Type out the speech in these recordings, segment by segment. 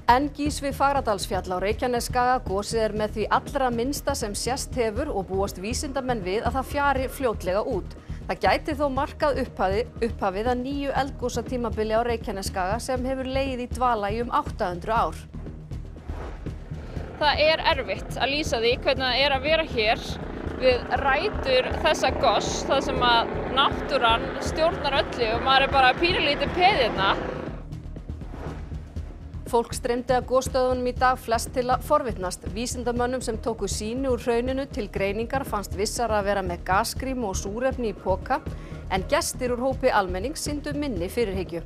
En gýs við Fagradalsfjall á Reykjanesskaga. Gosið er með því allra minnsta sem sést hefur og búast vísindamenn við að það fjari fljótlega út. Það gæti þó markað upphafið að nýju eldgosatímabili á Reykjanesskaga sem hefur legið í dvala í 800 ár. Það er erfitt að lýsa því hvernig það er að vera hér við rætur þessa goss, þar sem að náttúran stjórnar öllu og maður er bara pínulítið peð hérna. Fólk streymdi að gosstöðvunum í dag, flest til að forvitnast. Vísindamönnum sem tóku sýni úr hrauninu til greiningar fannst vissara að vera með gasgrímu og súrefni í poka, en gestir úr hópi almennings sýndu minni fyrirhyggju.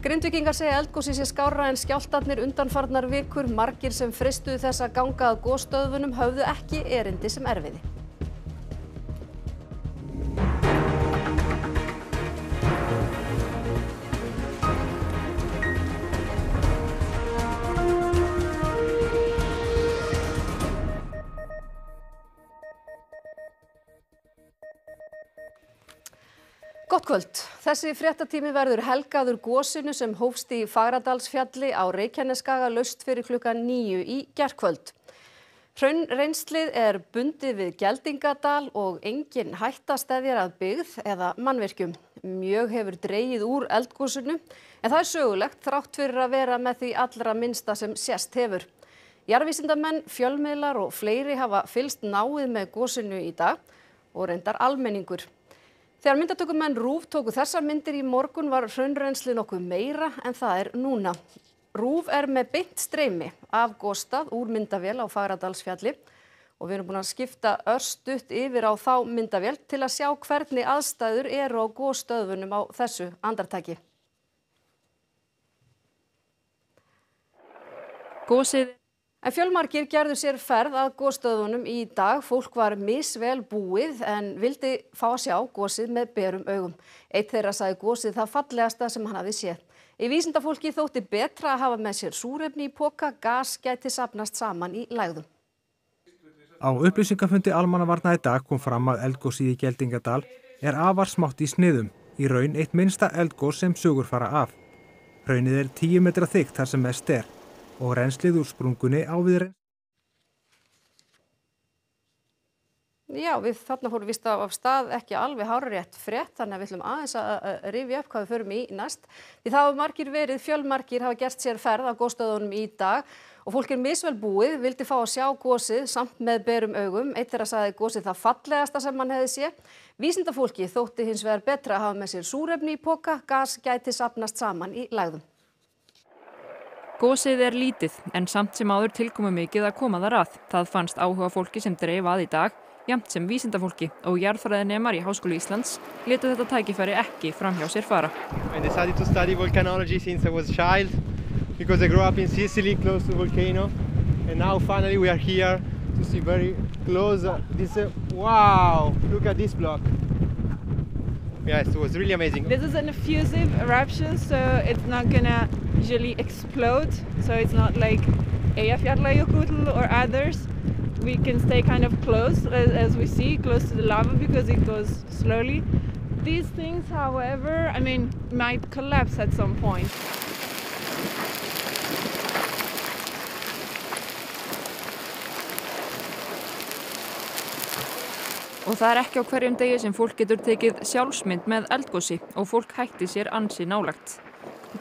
Grindvíkingar segja eldgosið sé skárra en skjálftarnir undanfarnar vikur. Margir sem freistuðu þess að ganga að gosstöðvunum höfðu ekki erindi sem erfiði. Gott kvöld. Þessi fréttatími verður helgaður gosinu sem hófst í Fagradalsfjalli á Reykjanesskaga laust fyrir klukkan 9 í gærkvöld. Hraunrennslið er bundið við Geldingadal og engin hætta steðjar að byggð eða mannvirkjum. Mjög hefur dregið úr eldgosinu, en það er sögulegt þrátt fyrir að vera með því allra minnsta sem sést hefur. Jarðvísindamenn, fjölmiðlar og fleiri hafa fylgst náið með gosinu í dag og reyndar almenningur. Þegar myndatökumenn RÚV tóku þessar myndir í morgun var hraunrennslið nokkuð meira en það er núna. RÚV er með beint streymi af gosstað úr myndavél á Fagradalsfjalli og við erum búin að skipta örstutt yfir á þá myndavél til að sjá hvernig aðstæður eru á gosstöðvunum á þessu andartaki. Gosið. En fjölmargir gerðu sér ferð að gosstöðvunum í dag. Fólk var misvel búið en vildi fá að sjá gosið með berum augum. Einn þeirra sagði gosið það fallegasta sem hann hafði séð. Í vísindafólki þótti betra að hafa með sér súrefni í poka, gas gæti safnast saman í lægðum. Á upplýsingafundi almannavarna í dag kom fram að eldgosið í Geldingadal er afar smátt í sniðum, í raun eitt minnsta eldgos sem sögur fara af. Hraunið er 10 metra þykkt þar sem mest er. Og rennslið úr sprungunni á við rennsli. Já, við þarna fórum víst af stað ekki alveg hárrétt frétt, þannig að við ætlum aðeins að rifja upp hvað við förum í næst. Því það hafa margir verið, fjölmargir hafa gert sér ferð á gosstöðvunum í dag og fólk er misvel búið, vildi fá að sjá gosið samt með berum augum. Einn þeirra sagði gosið það fallegasta sem hann hefði séð. Vísindafólki þótti hins vegar betra að hafa með sér súrefni í poka, gas gæti safnast saman í lægðum. Gosið er lítið en samt sem áður tilkomu mikið að koma þar að. Það fannst áhuga fólki sem dreif að í dag, jafnt sem vísindafólki og jarðfræðinemar í Háskóla Íslands létu þetta tækifæri ekki framhjá sér fara. I decided to study volcanology since I was a child because I grew up in Sicily close to a volcano and now finally we are here to see very close this wow, look at this block. Yes, it was really amazing. This is an effusive eruption, so it's not gonna usually explode. So it's not like Eyjafjallajökull or others. We can stay kind of close, as we see, close to the lava because it goes slowly. These things, however, might collapse at some point. Og það er ekki á hverjum degi sem fólk getur tekið sjálfsmynd með eldgosi og fólk hætti sér ansi nálægt.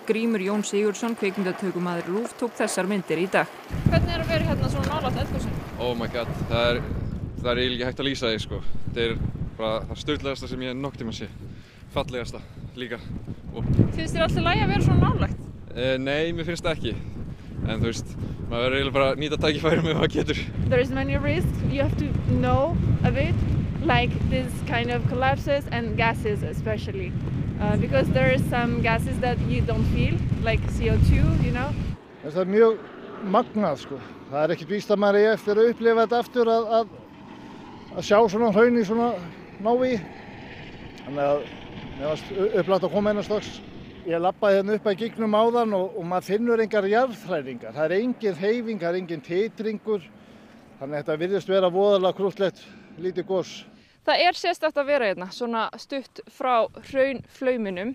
Grímur Jón Sigurðsson, kvikmyndatökumaður RÚV, tók þessar myndir í dag. Hvernig er að vera hérna svona nálægt eldgosinu? Oh my god, það er eiginlega ekki hægt að lýsa því sko. Þetta er bara það sturlaðasta sem ég nokkuð tíma sé. Fallegasta líka. Finnst þér alltaf lægi að vera svona nálægt? Nei, mér finnst það ekki. En þú veist, maður verður eiginlega bara að nýta tækifærum ef maður getur. There is many risks. You have to know of it. Like this kind of collapses and gases especially because there are some gases that you don't feel like CO2, you know. Það er mjög magnað sko. Það er ekkert víst að maður eigi eftir að upplifa þetta aftur að sjá svona hraun í svona návígi. Þannig að mér varst upplagt að koma inn á strax. Ég labbaði hérna upp að gígnum áðan og maður finnur engar jarðhræringar. Það er engin hreyfing, það er engin titringur. Þannig að þetta virðist vera voðalega krúttlegt lítið gos. Það er sérstakt að vera hérna, svona stutt frá hraunflauminum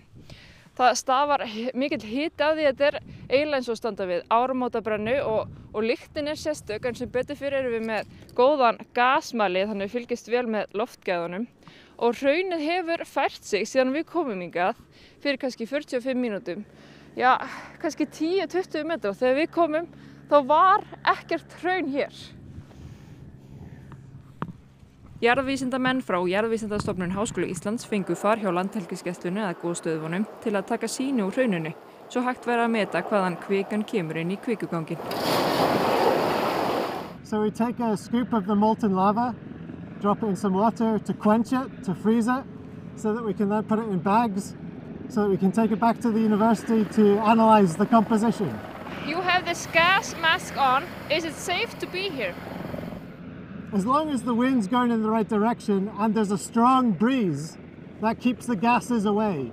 Það stafar mikill hiti af því að þetta eiginlega eins og standa við áramótabrennu og lyktin sérstök, en sem betur fyrir erum við með góðan gasmæli þannig við fylgjumst vel með loftgæðunum og hraunið hefur fært sig síðan við komum hingað fyrir kannski 45 mínútum. Já, kannski 10-20 metra. Þegar við komum þá var ekkert hraun hér. Jarðvísindamenn frá Jarðvísindastofnun Háskóla Íslands fengu far hjá Landhelgisgæslunni að gosstöðvunum til að taka sýni úr hrauninu, svo hægt væri að meta hvaðan kvikan kemur inn í kvikuganginn. So we take a scoop of the molten lava, drop it in some water to quench it, to freeze it, so that we can then put it in bags, so that we can take it back to the university to analyze the composition. You have this gas mask on. Is it safe to be here? As long as the wind's going in the right direction and there's a strong breeze, that keeps the gases away.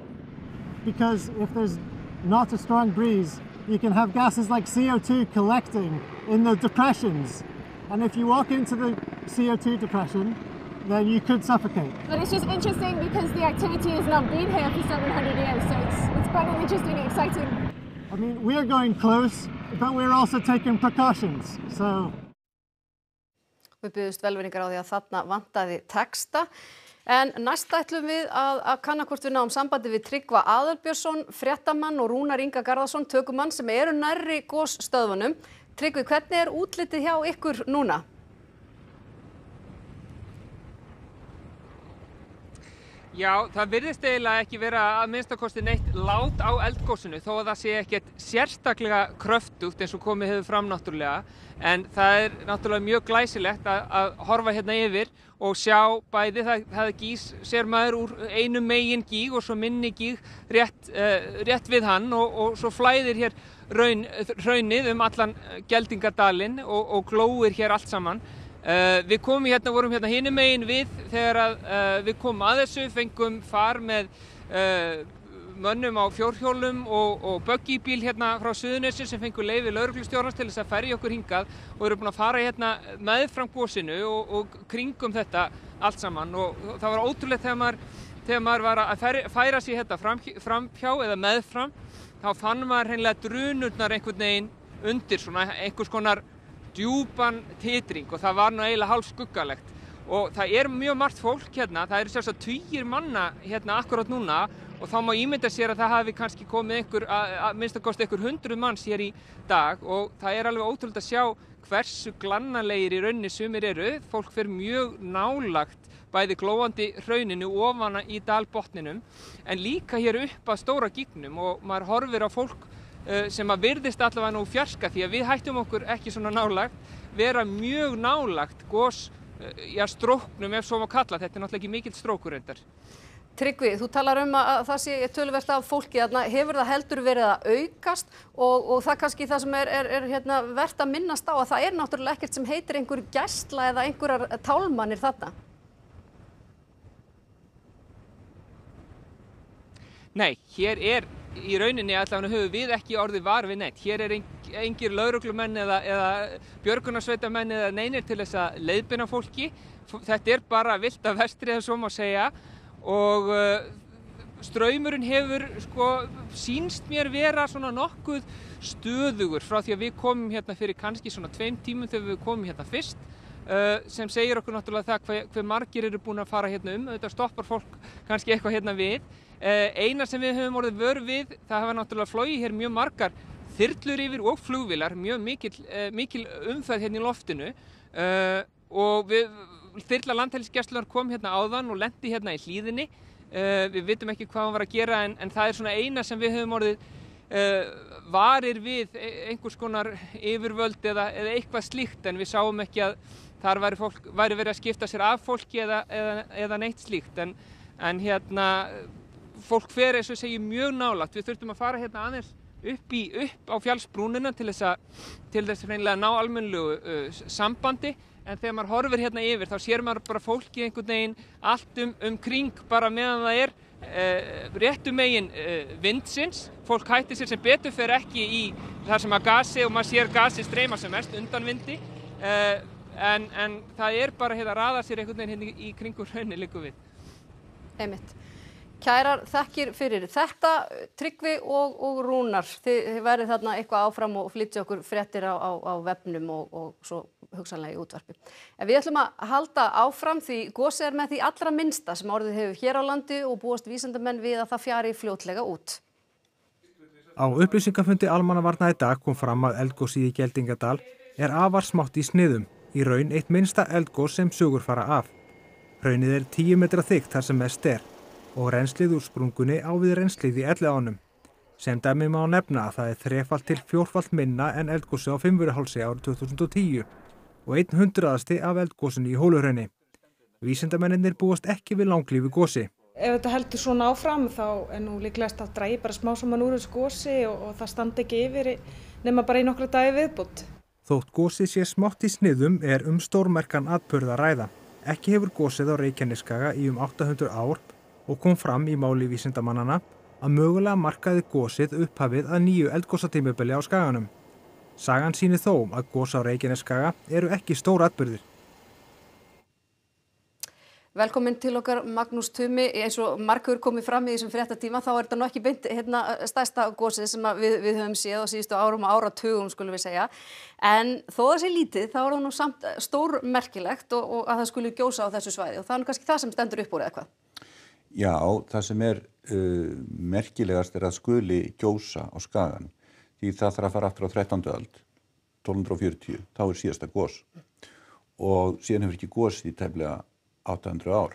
Because if there's not a strong breeze, you can have gases like CO2 collecting in the depressions. And if you walk into the CO2 depression, then you could suffocate. But it's just interesting because the activity has not been here for 700 years, so it's quite an interesting and exciting. I mean, we're going close, but we're also taking precautions, so... Við byggðumst velvirðingar á því að þarna vantaði texta. En næst ætlum við að kanna hvort við náum sambandi við Tryggva Aðalbjörnsson, fréttamann og Rúnar Inga Garðarsson, tökumann sem eru nærri gosstöðvunum. Tryggvi, hvernig útlitið hjá ykkur núna? Já, það virðist eiginlega ekki vera að minnstakosti neitt lát á eldgosinu þó að það sé ekkert sérstaklega kröftugt eins og komið hefur fram náttúrulega, en það náttúrulega mjög glæsilegt að horfa hérna yfir og sjá bæði það gís sér maður úr einum megin gíg og svo minni gíg rétt við hann og svo flæðir hér hraunið allan Geldingadalinn og glóir hér allt saman. Við vorum hérna hinum megin við þegar við komum að þessu, fengum far með mönnum á fjórhjólum og böggibíl hérna frá Suðurnesjum sem fengu leyfi lögreglustjórans til þess að ferja okkur hingað og eru búin að fara hérna meðfram gosinu og kringum þetta allt saman og það var ótrúlegt þegar maður var að færa sig hérna framhjá eða meðfram, þá fann maður hreinlega drunurnar einhvern veginn undir svona einhvers konar djúpan titring og það var nú eiginlega hálf skuggalegt og það mjög margt fólk hérna, það eru sjálfsagt tugir manna hérna akkurat núna og þá má ímynda sér að það hafi kannski komið að minnstakosti 100 manns hér í dag og það alveg ótrúlegt að sjá hversu glannalegir í rauninni sumir eru, fólk fer mjög nálagt bæði glóandi hrauninu ofan í dalbotninum en líka hér upp að stóra gígnum og maður horfir á fólk sem að virðist allavega nú fjarska því að við hættum okkur ekki svona nálagt, vera mjög nálagt stróknum ef svo má kalla, þetta náttúrulega ekki mikill strókur reyndar. Tryggvi, þú talar að það sé töluvert af fólki þarna, hefur það heldur verið að aukast og það kannski það sem hérna vert að minnast á að það náttúrulega ekkert sem heitir einhver gæsla eða einhverjar tálmanir þarna? Nei, hér í rauninni allavega höfum við ekki orðið var við neitt. Hér engir lögreglumenn eða björgunarsveitarmenn eða neinir til þess að leiðbeina fólki. Þetta bara villt af vestri eða svo má segja og straumurinn hefur sýnst mér vera svona nokkuð stöðugur frá því að við komum hérna fyrir kannski svona 2 tímum þegar við komum hérna fyrst sem segir okkur náttúrulega það hve margir eru búin að fara hérna þetta stoppar fólk kannski eitthvað hérna við. Eina sem við höfum orðið vör við, það hafa náttúrulega flogið hér mjög margar þyrlur yfir og flugvélar, mjög mikil umferð hérna í loftinu og þyrla Landhelgisgæslunnar kom hérna áðan og lenti hérna í hlíðinni. Við vitum ekki hvað hún var að gera en það svona eina sem við höfum orðið varir við einhvers konar yfirvöld eða eitthvað slíkt en við sáum ekki að þar væri verið að skipta sér af fólki eða neitt slíkt en hérna fólk fer eins og segir mjög nálagt. Við þurftum að fara hérna aðeins upp á fjallsbrúnina til þess hreinlega að ná almennilegu sambandi en þegar maður horfir hérna yfir þá sér maður bara fólki einhvern veginn allt kring bara meðan það réttu megin vindsins. Fólk hættir sér sem betur fer ekki í þar sem að gasi og maður sér gasi streyma sem mest undan vindi en það bara að raða sér einhvern veginn hérna í kringum hraunið liggur við. Einmitt. Kærar þakkir fyrir þetta, Tryggvi og Rúnar. Þið verðið þarna eitthvað áfram og flytja okkur fréttir á vefnum og svo hugsanlega í útvarpi. En við ætlum að halda áfram því gosið er með því allra minnsta sem orðið hefur hér á landi og búast vísindamenn við að það fjari fljótlega út. Á upplýsingafundi almannavarna í dag kom fram að eldgosið í Geldingadal er afar smátt í sniðum, í raun eitt minnsta eldgos sem sögur fara af. Hraunið er 10 metra þykkt þar sem mest er og rennslið úr sprungunni á við rennslið í Elliðaánum. Sem dæmi má nefna að það er 3-falt til 4-falt minna en eldgosið á Fimmvörðuhálsi árið 2010 og 1/100 af eldgosinu í Holuhrauni. Vísindamennirnir búast ekki við langlífu gosi. Ef þetta heldur svona áfram þá er nú líklegast að dragi bara smá saman úr þessu gosi og það standi ekki yfir nema bara í nokkra dagi viðbútt. Þótt gosið sé smátt í sniðum er stórmerkan atburð að ræða. Ekki hefur gosið á Reykjanesskaga í 800 ár og kom fram í máli vísindamannanna að mögulega markaði gosið upphafið að nýju eldgosatímabili á skaganum. Sagan sýnir þó að gos á Reykjanesskaga eru ekki stór atburðir. Velkomin til okkar Magnús Tumi, eins og margur komið fram í þessum fréttatíma, þá er þetta nú ekki beint stærsta gosið sem við höfum séð á síðustu árum og áratugum skulum við segja. En þó það sé lítið, þá er það nú samt stórmerkilegt og að það skuli gjósa á þessu svæði og það er nú kannski það sem stendur upp úr eða hvað? Já, það sem er merkilegast er að skuli gjósa á skagan. Því það þarf að fara aftur á 13. öld, 1240, þá er síðasta gos. Og síðan hefur ekki gosið í tæplega 800 ár.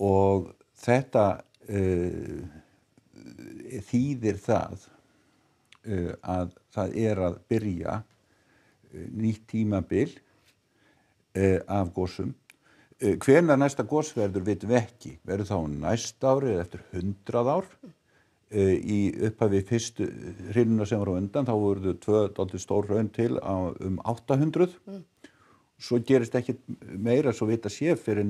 Og þetta þýðir það að það er að byrja nýtt tímabil af gosum. Hvenær næsta gos verður vitum við ekki. Verður þá næsta ári eða eftir 100 ár. Í upphafi fyrstu hrinuna sem var á undan, þá voru 2 stór hraun til á 800. Svo gerist ekkert meira svo vita sé fyrir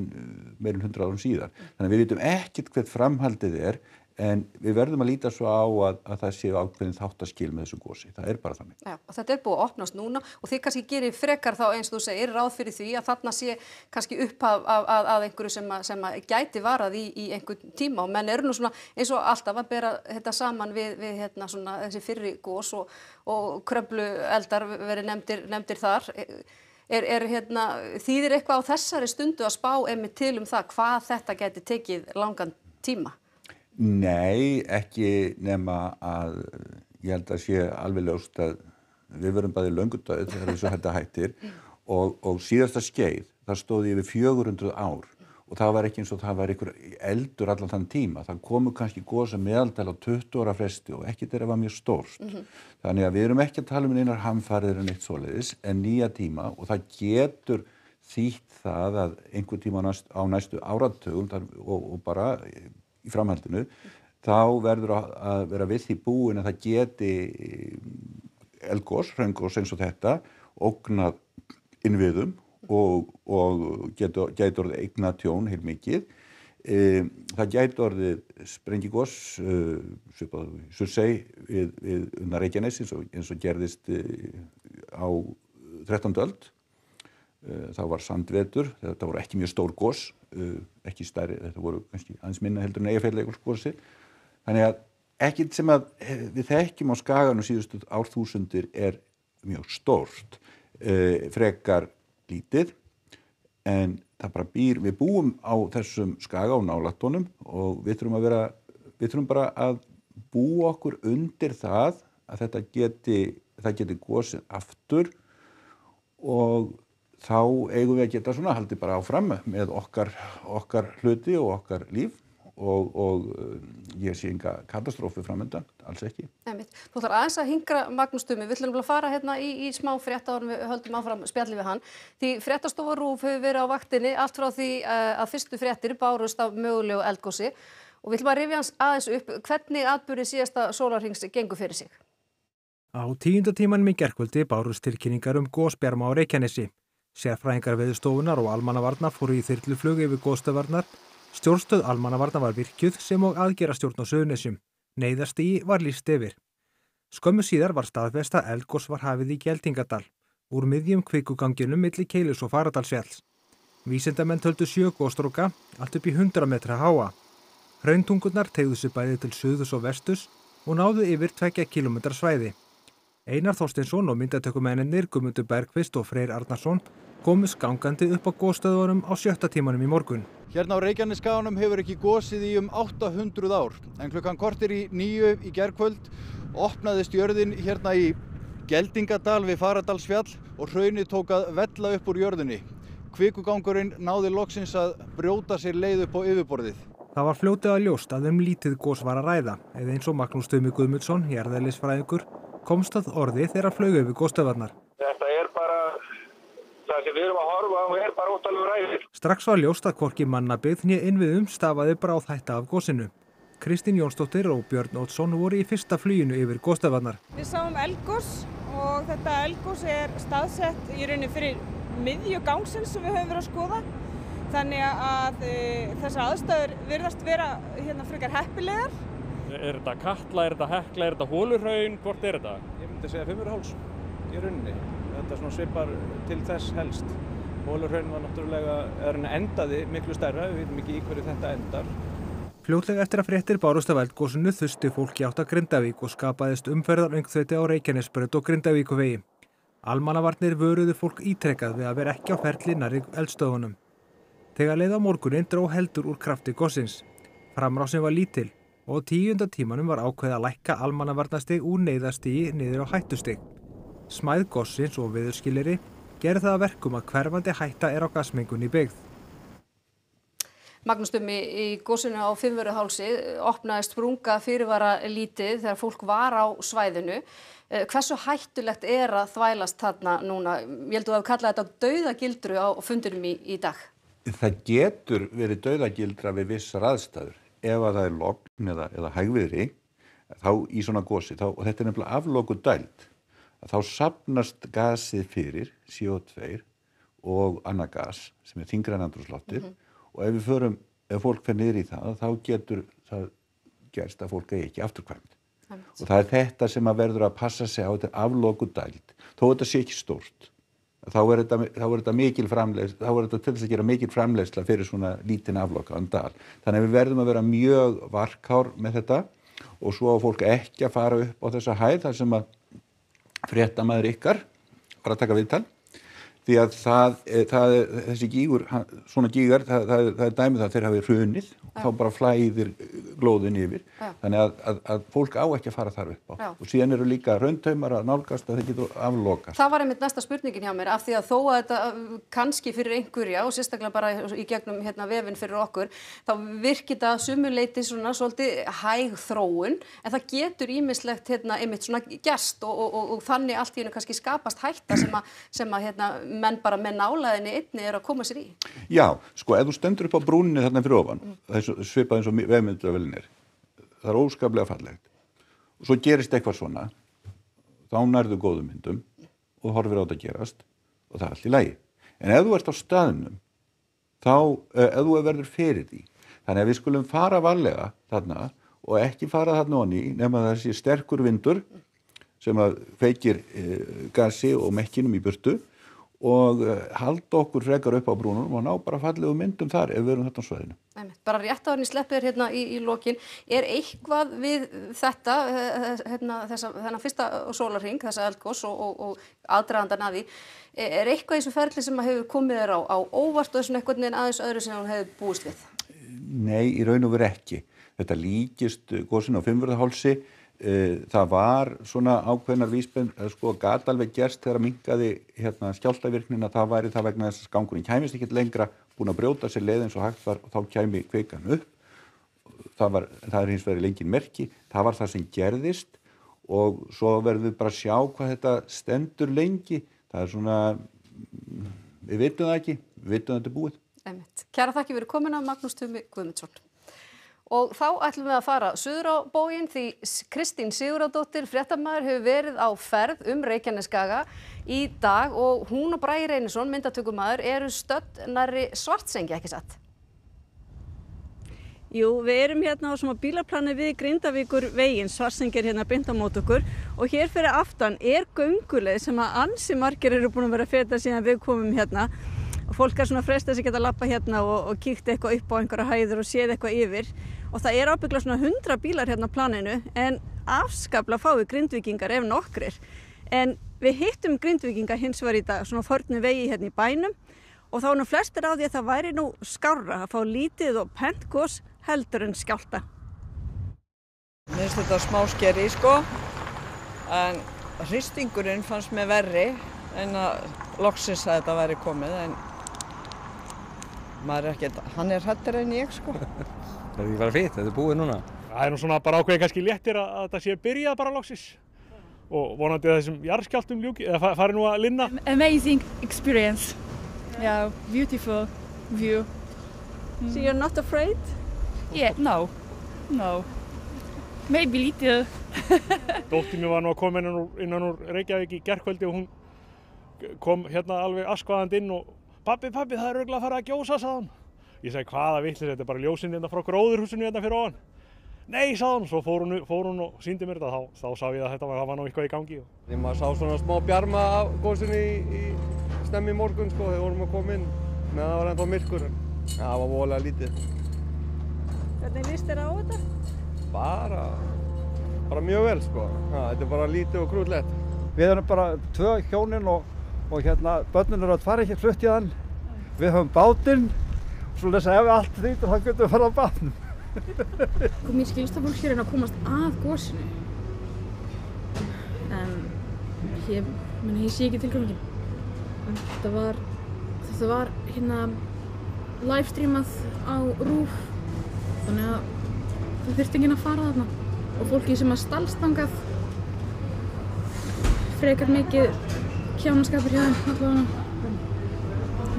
meira en 100 árum síðar. Þannig að við vitum ekkert hvert framhaldið er, en við verðum að líta svo á að það séu ákveðin þáttaskil með þessu gosi. Það er bara þannig. Já, og þetta er búið að opnast núna og þið kannski gerir frekar þá eins og þú segir ráð fyrir því að þarna sé kannski upphaf að einhverju sem gæti varað í einhvern tíma og menn eru nú svona eins og alltaf að bera þetta saman við svona þessi fyrri gos og Kröflueldar verið nefndir þar. Þýðir eitthvað á þessari stundu að spá einmitt til það hvað þetta gæti tekið langan tíma? Nei, ekki nema að ég held að sé alveg ljóst að við verum bæði löngu dauð þegar þessu þetta hættir og síðasta skeið, það stóði yfir 400 ár og það var ekki eins og það var einhver eldur allan þann tíma. Það komu kannski gos að meðaltal á 20 ára fresti og ekki þeirra var mjög stórt. Þannig að við erum ekki að tala um einar hamfarir en eitt svoleiðis en nýja tíma og það getur þýtt það að einhver tíma á næstu áratugum og bara í framhaldinu, þá verður að vera við því búin að það geti eldgos, hraungos eins og þetta, ógnað innviðum og gæti orðið eignatjón heil mikið. Það gæti orðið sprengigos, svipað Surtsey við Reykjanes eins og gerðist á 13. öld. Það var sandvetur, þetta voru ekki mjög stór gos, ekki stærri, þetta voru kannski aðeins minna heldur en Eyjafjallajökulsgosi. Þannig að ekkert sem að við þekkjum á skaganum síðustu árþúsundir er mjög stórt, frekar lítið, en það bara við búum á þessum skaga á nálættunum og við þurfum bara að búa okkur undir það að það geti gosið aftur og þá eigum við að geta svona haldið bara áfram með okkar hluti og okkar líf og ég sé enga katastrófu framundan, alls ekki. Þú ætlar aðeins að hingra Magnús Tumi, við ætlum að fara í smá frétta áður en við höldum áfram spjalli við hann. Því fréttastofa RÚV hefur verið á vaktinni allt frá því að fyrstu fréttir bárust af mögulegu eldgosi og við ætlum að rifja aðeins upp hvernig atburðir síðasta sólarhrings gengur fyrir sig. Á 10. tímanum í gærkvöldi bárust tilkynningar gosbjarma á Reykjanesi. Sérfræðingar Veðurstofunnar og almannavarna fóru í þyrluflug yfir gosstöðvarnar. Stjórnstöð almannavarna var virkjuð sem og aðgerastjórn á Suðurnesjum. Neyðarstigi var lýst yfir. Skömmu síðar var staðfest að eldgos var hafið í Geldingadal, úr miðjum kvikuganginum milli Keilis og Fagradalsfjalls. Vísindamenn töldu 7 gosstróka, allt upp í 100 metra háa. Hrauntungurnar teygðu sig bæði til suðurs og vesturs og náðu yfir 2 kílómetra svæði. Einar Þorsteinsson og myndatökumennirnir Guðmundur Bergqvist og Freyr Arnarsson komust gangandi upp á gosstöðvunum á 7. tímanum í morgun. Hérna á Reykjanesskaganum hefur ekki gosið í 800 ár, en klukkan korter í 9 í gærkvöld opnaðist jörðin hérna í Geldingadal við Fagradalsfjall og hraunið tók að vella upp úr jörðinni. Kvikugangurinn náði loksins að brjóta sér leið upp á yfirborðið. Það var fljótlega ljóst að lítið gos var að ræða, eða eins og Magnús Tumi Guðmundsson, jarðeðlisfræðingur, komst að orði þegar hann flaug yfir gosstöðvarnar. Þetta bara, það sem við erum að horfa á bara ótrúlegur ræðir. Strax var ljóst að hvorki mannabyggð né innviðum stafaði bráðhætta af gosinu. Kristín Jónsdóttir og Björn Oddsson voru í fyrsta fluginu yfir gosstöðvarnar. Við sáum eldgos og þetta eldgos staðsett í rauninni fyrir miðju gangsins sem við höfum verið að skoða. Þannig að þessar aðstæður virðast vera frekar heppilegar. Er þetta Katla, er þetta Hekla, er þetta Holuhraun, hvort er þetta? Ég myndi segja Fimmvörðuháls í rauninni. Þetta svipar til þess helst. Holuhraun var náttúrulega, endaði miklu stærra, við veitum ekki í hverju þetta endar. Fljótlega eftir að fréttir bárust af eldgosinu þusti fólk í átt að Grindavík og skapaðist umferðaröngþveiti á Reykjanesbraut og Grindavíkurvegi. Almannavarnir vöruðu fólk ítrekað við að vera ekki á ferli nærri eldstöðvunum. Þegar leið á morguninn dró heldur úr krafti gossins. Framrásin var lítil og á 10. tímanum var ákveðið að lækka almannavarnastig úr neyðastigi niður á hættustig. Smæð gossins og veðurskilyrði gerði það að verkum að hverfandi hætta á gasmengun í byggð. Magnús Tumi, í gosinu á Fimmvörðuhálsi opnaðist sprunga fyrirvara lítið þegar fólk var á svæðinu. Hversu hættulegt að þvælast þarna núna? Ég held að þú hafi kallað þetta dauðagildru á fundinum í dag. Það getur verið dauðagildra við vissar aðstæður. Ef að það logn eða hægviðri, þá í svona gosi, og þetta er nefnilega aflokuð dæld, þá safnast gasið fyrir, CO2 og annað gas sem er þyngra en andrúmsloftið. Og ef fólk fer niður í það, þá getur það gerst að fólk eigi ekki afturkvæmt. Og það er þetta sem að verður að passa sig á, þetta er aflokuð dæld. Þó þetta sé ekki stórt, þá er þetta mikil framleiðsla, þá er þetta til þess að gera mikil framleiðsla fyrir svona lítinn aflokaðan dal. Þannig að við verðum að vera mjög varkár með þetta og svo á fólk ekki að fara upp á þessa hæð þar sem að fréttamaður ykkar var að taka viðtal. Því að þessi gígur, svona gígar, það er dæmið það þeir hafi hrunið og þá bara flæðir glóðin yfir. Þannig að fólk á ekki að fara þar upp á. Og síðan eru líka rauntaumar að nálgast að þeir getur aflokast. Það var einmitt næsta spurningin hjá mér, af því að þó að þetta kannski fyrir einhverja og sérstaklega bara í gegnum vefinn fyrir okkur, þá virkir það sumuleyti svona svolítið hæg þróun, en það getur ýmislegt einmitt svona gerst og þannig allt í einu kannski skapast hætta sem að menn bara með nálæðinni einni að koma sér í. Já, sko, ef þú stendur upp á brúninni þarna fyrir ofan, svipað eins og vefmyndavélinni það er óskaplega fallegt. Og svo gerist eitthvað svona, þá nærðu góðum myndum og horfir á þetta gerast og það er allt í lagi. En ef þú ert á staðnum, þá, ef þú verður fyrir því, þannig að við skulum fara varlega þarna og ekki fara þarna onni nema það sé sterkur vindur sem að feykir gasi og mekkinum í burtu og halda okkur frekar upp á brúnum og ná bara fallegu myndum þar ef við erum þetta á svæðinu. Bara rétt áður en ég sleppi þér í lokin, er eitthvað við þetta, þennan fyrsta sólarhring, þessa eldgos og aðdragandann að því, er eitthvað í þessu ferli sem hefur komið þér á óvart og þessum eitthvað aðeins öðru sem hún hefur búist við? Nei, í raun og veru ekki. Þetta líkist gosinu á Fimmvörðuhálsi. Það var svona ákveðnar gat alveg gerst þegar minnkaði skjálftavirknina, það væri það vegna þess að gangurinn kæmist ekkert lengra, búin að brjóta sér leið eins og hægt var og þá kæmi kvikan upp. Það er hins vegar lengin merki, það var það sem gerðist og svo verðum við bara að sjá hvað þetta stendur lengi. Það er svona, við vitum það ekki, við vitum að þetta er búið. Kæra þakki fyrir komuna, Magnús Tumi Guðmundsson. Og þá ætlum við að fara suður á bóginn því Kristín Sigurðardóttir, fréttamaður, hefur verið á ferð Reykjanesskaga í dag og hún og Bragi Reynisson, myndatökumaður, eru stödd nærri Svartsengi, ekki satt? Jú, við erum hérna á svona bílaplani við Grindavíkurveginn, Svartsengi er hérna beint á móti okkur og hér fyrir aftan er gönguleið sem að ansi margir eru búin að vera að feta síðan við komum hérna. Og fólk er svona frestað sig að labba hérna og kíkt eitthvað upp á einhverja hæðir og séð eitthvað yfir. og það er ábygglega svona 100 bílar hérna á planinu en afskaplega fáir Grindvíkingar ef nokkrir. En við hittum Grindvíkinga hins vegar í dag, svona förnum vegi hérna í bænum og þá nú flestir á því að það væri nú skárra að fá lítið og pent gos heldur en skjálfta. Mér finnst þetta smá skeri sko, en hristingurinn fannst mér verri en að loksins að þetta væri komið, en maður er ekkert, hann er hræddur en ég sko. Það er ekki bara fínt, þetta er búið núna. Það er nú svona bara ákveðið kannski léttir að þetta sé byrjað bara loksins og vonandi að þessum jarðskjálftum ljúki, eða fari nú að linna. Amazing experience. Yeah, beautiful view. So you're not afraid? Yeah, no. Maybe little. Dóttir mér var nú að koma innan úr Reykjavík í gærkvöldi og hún kom hérna alveg askvaðandi inn og Pabbi, það er örugglega að fara að gjósa, sagði hann. Ég segi, hvaða vitleysa, þetta er bara ljósin hérna frá gróðurhúsinu hérna fyrir ofan. Nei, sagði hann, svo fór hún og sýndi mér þetta, þá sá ég að þetta var nú eitthvað í gangi. Maður sá svona smá bjarma af gósinu í snemmi morgun sko, þegar vorum að koma inn, meðan það var ennþá myrkur. Það var voðalega lítið. Hvernig líst þér á þetta? Bara mjög vel sko, þetta er bara lítið og krúllegt. Við erum bara 2 hjónin og hérna börnin eru að fara ekki flutt í þann. Við höfum bátinn, svo lesa ef allt þýttur þá getum við að fara á bátnum. Mér skilst að fólk sé að komast að gosinu. En ég sé ekki tilganginn. Þetta var hérna livestreamað á RÚV, þannig að það þurfti enginn að fara þarna. Og fólki sem að stalst þangað frekar mikið kjánaskapur hjá þeim allavega.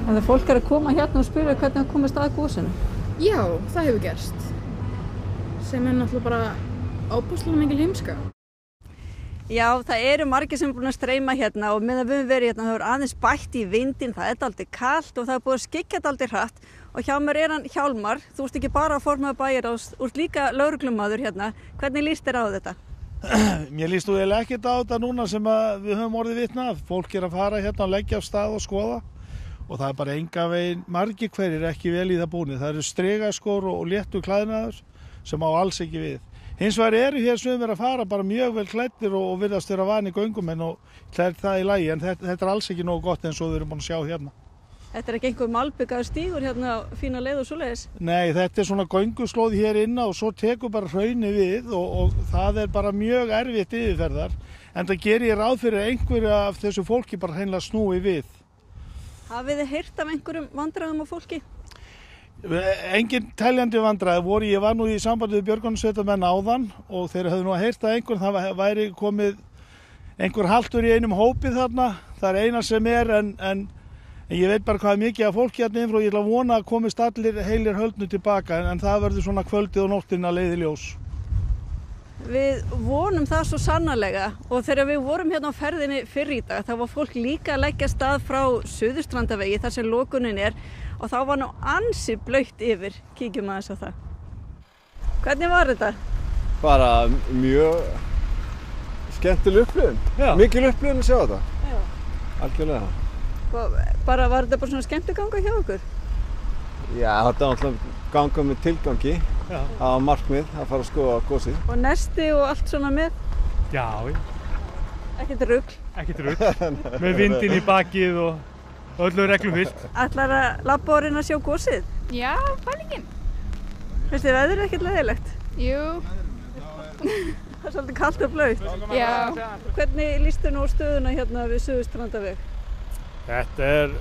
En það fólk er að koma hérna og spyrja hvernig það komist að gosinu? Já, það hefur gerst. Sem er náttúrulega bara óbúslega mikil heimska. Já, það eru margir sem er búin að streyma hérna og meðan við höfum verið hérna, það er aðeins bætt í vindinn, það er dálítið kalt og það er búið að skyggja dálítið hratt og hjá mér er hann Hjálmar, þú ert ekki bara formaður bæjarráðs, þú ert líka lögreglumaður hérna, hvernig líst þér á þetta? Mér líst þú eiginlega ekkert á þetta núna sem við höfum orðið vitni af. Fólk er að fara hérna og leggja af stað og skoða og það er bara engan veginn margir hverjir ekki vel í það búnir. Það eru strigaskór og léttur klæðnaður sem á alls ekki við. Hins vegar eru hér sumir að fara bara mjög vel klæddir og virðast vera vanir göngumenn og það í lagi, en þetta er alls ekki nógu gott eins og við erum búin að sjá hérna. Þetta er ekki einhver malbyggaður stígur hérna fína leið og svoleiðis? Nei, þetta er svona gönguslóð hér inna og svo tekur bara hraunið við og það er bara mjög erfitt yfirferðar, en það gerir ég ráð fyrir einhverju af þessu fólki bara hreinlega snúi við. Hafið þið heyrt af einhverjum vandræðum á fólki? Engin teljandi vandræði ég var nú í sambandi við björgunarsveitarmenn áðan og þeir höfðu nú að heyrt að það væri komið einhver haltur í einum hópi þarna, það er eina sem er en ég veit bara hvað er mikið af fólki hérna innfrá, ég ætla að vona að komist allir heilir höldnu tilbaka en það verður svona kvöldið og nóttin að leiði ljós. Við vonum það svo sannarlega og þegar við vorum hérna á ferðinni fyrr í dag þá var fólk líka að leggja stað frá Suðurstrandavegi þar sem lokunin er og þá var nú ansi blautt yfir, kíkjum aðeins á það. Hvernig var þetta? Bara mjög skemmtileg upplifun, mikil upplifun að sjá þetta, algjörlega. Var þetta bara svona skemmtiganga hjá okkur? Já, þetta er náttúrulega ganga með tilgangi, það var markmið að fara að skoða gosið. Og nesti og allt svona með? Já. Ekkert rugl? Ekkert rugl, með vindinn í bakið og öllu reglum fylgt. Ætlar að labba og reyna að sjá gosið? Já, pælingin. Finnst þið veðrið ekkert leiðilegt? Jú. Það er svolítið kalt og blautt. Já. Hvernig lístu nú stöðuna hérna við Suðurstrandaveg? Þetta er,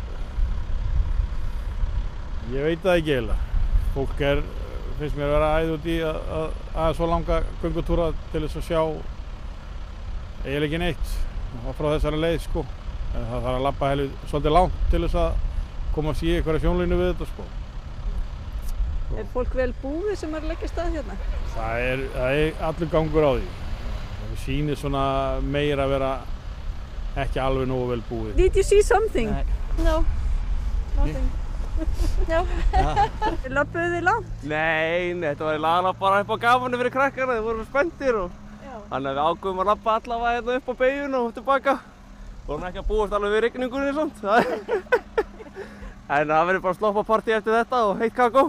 ég veit það ekki eiginlega. Fólk finnst mér að vera æð út í að svo langa göngutúra til þess að sjá eiginlega ekki neitt frá þessari leið sko. En það þarf að labba svolítið langt til þess að koma að sé einhverja sjónlínu við þetta sko. Er fólk vel búið sem er að leggja stað hérna? Það er allur gangur á því. Það sýnir svona meira að vera ekki alveg nógu vel búið. Did you see something? No, nothing. Já. Labbuðu þið langt? Nei, þetta var lagana bara upp á gamanni fyrir krakkana, þeir voru spenntir og þannig að við ákveðum að labba allavega hérna upp á beygjuna og tilbaka. Vorum ekki að búast alveg við rigningunni og svona. En það verður bara sloppapartí eftir þetta og heitt kakó.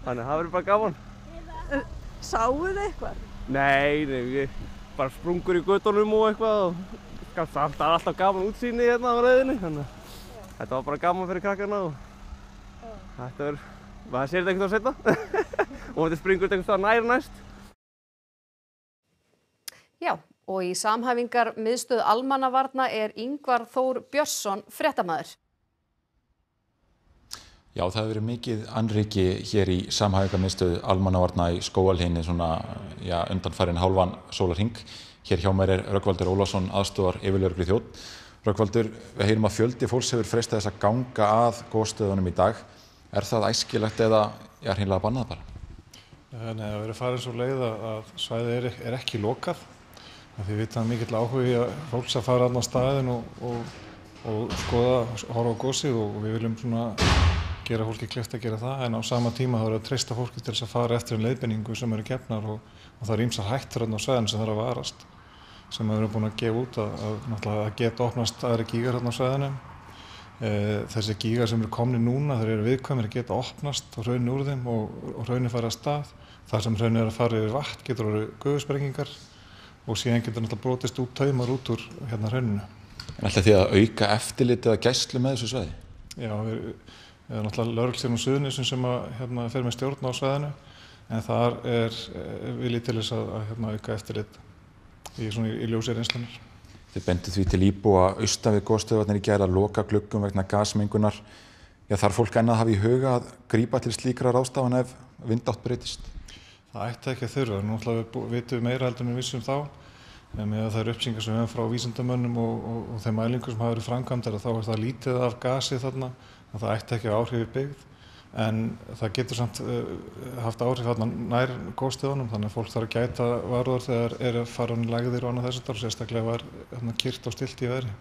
Þannig að það verður bara gaman. Sáuð þið eitthvað? Nei, við bara sprungur í götunum og eitthvað og það er alltaf gaman útsýni hérna á reiðinni, þannig að þetta var bara gaman fyrir krakkarna og þetta verður, maður sér þetta einhvern veginn seinna og þetta springur þetta einhvern veginn næst. Já, og í samhæfingarmiðstöð almannavarna Ingvar Þór Björnsson fréttamaður. Já, það hefur verið mikið annríki hér í samhæfingarmiðstöð almannavarna í Skógarhlíðinni undanfarinn hálfan sólarhring. Hér hjá mér Rögnvaldur Ólafsson, aðstoðar yfirlögregluþjónn. Rögnvaldur, við heyrum að fjöldi fólks hefur freistað þess að ganga að gosstöðunum í dag. Er það æskilegt eða hreinlega bannað bara? Nei, það verður farin svo leið að svæðið er ekki lokað. Því við vitum mikill áhugi fólks að fara þarna á staðinn og skoða, horfa á gossið og við viljum gera fólki kleift að gera það, en á sama tíma þá er að treysta fólki til þess að fara eftir leiðbeiningu sem eru gefnar og það eru ýmsar hættur þarna á svæðinu sem þarf að varast, sem við erum búin að gefa út að geta opnast aðri gígar þarna á svæðinu. Þessi gígar sem eru komnir núna, þeir eru viðkvæmir að geta opnast og hraun úr þeim og hraunir fara af stað. Það sem hraunir er að fara yfir vatn getur orðið gufusprengingar og síðan getur náttúrulega brotist út taumar út úr hrauninu. En ætlið þið að auka eftirlit eða gæslu með þessu svæði? Já, Það er náttúrulega lögreglustjórinn á Suðurnesjum sem fer með stjórn á svæðinu, en þar er viljið til þess að auka eftirlit í ljósi reynslunnar. Þið benduð því til íbúa austan við gosstöðvarnar í gær að loka gluggum vegna gasmengunar. Þarf fólk enn að hafa í huga að grípa til slíkra ráðstafana ef vindátt breytist? Það ætti ekki að þurfa. Náttúrulega vitum við meira heldur en við vissum þá. Með að það eru upplýsingar sem við höfum frá vísindamönnum og þeim mælingum sem hafa verið framkvæmdar, þá er það lítið af gasi þarna. Það ætti ekki áhrif í byggð, en það getur samt haft áhrif nær gosstöðunum, þannig að fólk þarf að gæta varúðar þegar er að fara lægðir og annað þess að sérstaklega var kyrrt og stillt í veðri.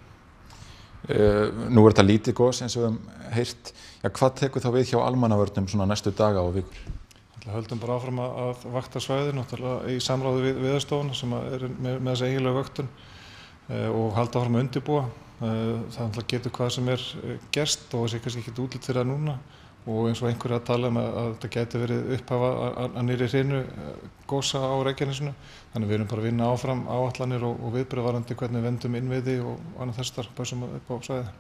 Nú er þetta lítið goss eins og við höfum heyrt. Hvað tekur þá við hjá almannavörnum næstu daga og vikur? Við höldum bara áfram að vakta svæðin í samráði við Veðurstofuna sem er með þessi eiginlegu vöktun og halda áfram að undirbúa. Það getur hvað sem er gerst og þessi kannski ekki útlit fyrir það núna og eins og einhverju að tala að þetta geti verið upphafa að nýrri hrinu gosa á Reykjanesinu. Þannig við erum bara að vinna áfram áætlanir og viðbrögð varðandi hvernig við vendum innviði og annað þess þar pössum upp á svæðið.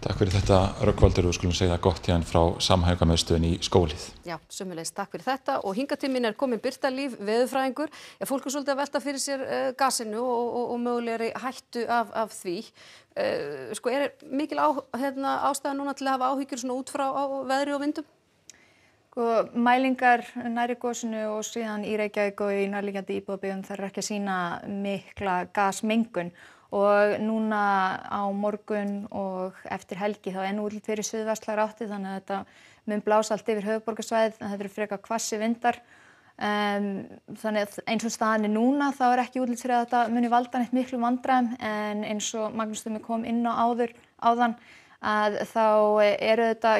Takk fyrir þetta, Rögnvaldur, og skulum segja gott hérna frá samhæfingarmiðstöðinni í Skógarhlíð. Já, sömuleiðis takk fyrir þetta og hingað til mín komin Birta Líf veðurfræðingur. Fólk er svolítið að velta fyrir sér gasinu og mögulegri hættu af því. Er mikil ástæða núna til að hafa áhyggjur út frá veðri og vindum? Mælingar nærri gosinu og síðan í Reykjavík og í nærliggjandi íbúðabyggðum þarf ekki að sýna mikla gasmengun. Og núna á morgun og eftir helgi þá er útlit fyrir suðvestlægar áttir, þannig að þetta mun blása allt yfir höfuðborgarsvæðið, en þetta eru frekar hvassi vindar. Þannig að eins og staðan er núna þá er ekki útlit fyrir að þetta muni valda neitt miklu vandræðum, en eins og Magnús Tumi kom inn á áðan að þá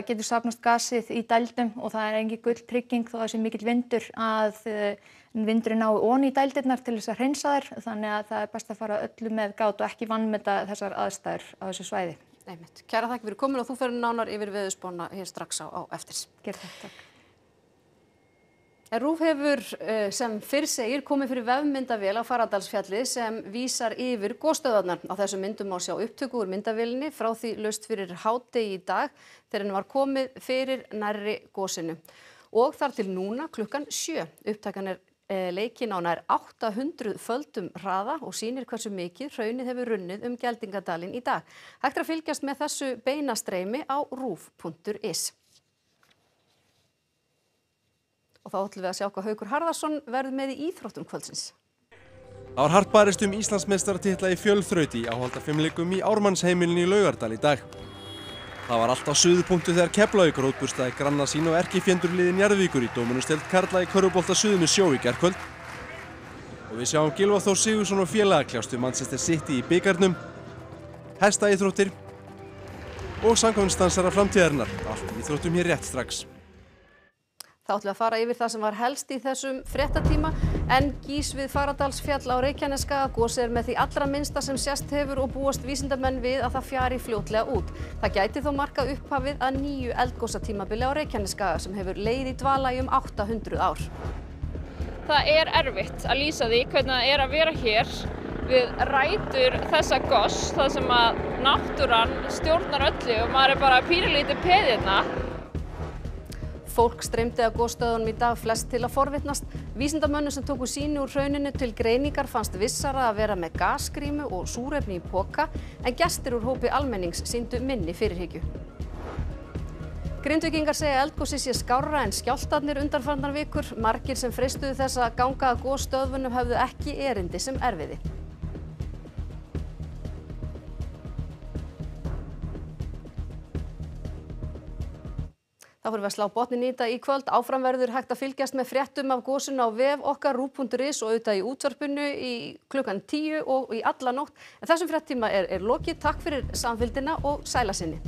getur safnast gasið í dældum og það er engin gulltrygging þó að það sé mikill vindur að vindurinn nái ofan í dældirnar til þess að hreinsa þær, þannig að það er best að fara öllu með gát og ekki vanmeta þessar aðstæður á þessu svæði. Einmitt. Kæra þakki fyrir komin og þú ferð nánar yfir veðurspána hér strax á eftir. Gerð það, takk. RÚV hefur sem fyrr segir komið fyrir vefmyndavél á Fagradalsfjalli sem vísar yfir gosstöðvarnar. Á þessum myndum má sjá upptöku úr myndavélinni frá því laust fyrir hádegi í dag þegar henni var komið fyrir nærri gosinu. Og þar til núna klukkan 7. Upptakan er leikin á nær 800 földum hraða og sýnir hversu mikið hraunið hefur runnið Geldingadalinn í dag. Hægt er að fylgjast með þessu beina streymi á ruv.is. Og þá ætlum við að sjá hvað Haukur Harðarson verður með í íþróttum kvöldsins. Það var hart barist Íslandsmeistaratitla í fjölþraut í áhaldafimleikum í Ármannsheimilinu í Laugardal í dag. Það var allt á suðupunktu þegar Keflavík rótburstaði granna sín og erkifjendurliði Njarðvíkur í dóminusdeild karla í körfubolta Suðurnes sjó í gærkvöld. Og við sjáum Gylfa Þór Sigurðsson og félaga kljást við Manchester City í bikarnum, hestaíþróttir og samkvæmsdansara framtíðarinnar. Allt íþróttum hér rétt strax. Þá ætlum við að fara yfir það sem var helst í þessum fréttatíma en gís við Fagradalsfjall á Reykjanesskaga. Gosið er með því allra minnsta sem sést hefur og búast vísindamenn við að það fjari fljótlega út. Það gæti þó markað upphafið að nýju eldgosatímabili á Reykjanesskaga sem hefur legið í dvala í 800 ár. Það erfitt að lýsa því hvernig það að vera hér við rætur þessa goss, það sem að náttúran stjórnar öllu og maður bara pínulítið peð hérna. Fólk streymdi að gosstöðunum í dag, flest til að forvitnast. Vísindamönnum sem tóku sýni úr hrauninu til greiningar fannst vissara að vera með gasgrímu og súrefni í poka, en gestir úr hópi almennings sýndu minni fyrirhyggju. Grindvíkingar segja eldgosið sé skárra en skjálftarnir undanfarnar vikur. Margir sem freistuðu þess að ganga að gosstöðvunum höfðu ekki erindi sem erfiði. Þá fyrir við að slá botninn í þetta í kvöld. Áfram verður hægt að fylgjast með fréttum af gosinu á vef okkar ruv.is og auðvitað í útvarpinu í klukkan 10 og í alla nótt. En þessum fréttatíma er lokið. Takk fyrir samfylgdina og sæla sinni.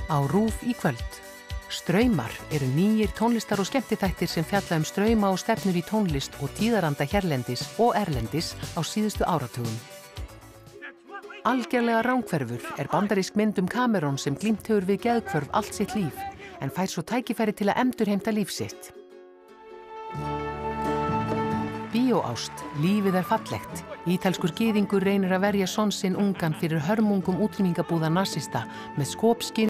Á RÚV í kvöld. Straumar eru nýjir tónlistar- og skemmtiþættir sem fjalla strauma og stefnur í tónlist og tíðaranda hérlendis og erlendis á síðustu áratugum. Algerlega rangferfur bandarísk mynd Cameron sem glímt hefur við geðhvörf allt sitt líf, en fær svo tækifæri til að endurheimta líf sitt. Bíóást, lífið fallegt. Ítalskur gyðingur reynir að verja son sinn ungan fyrir hörmungum útrýmingabúða nasista með skopskyn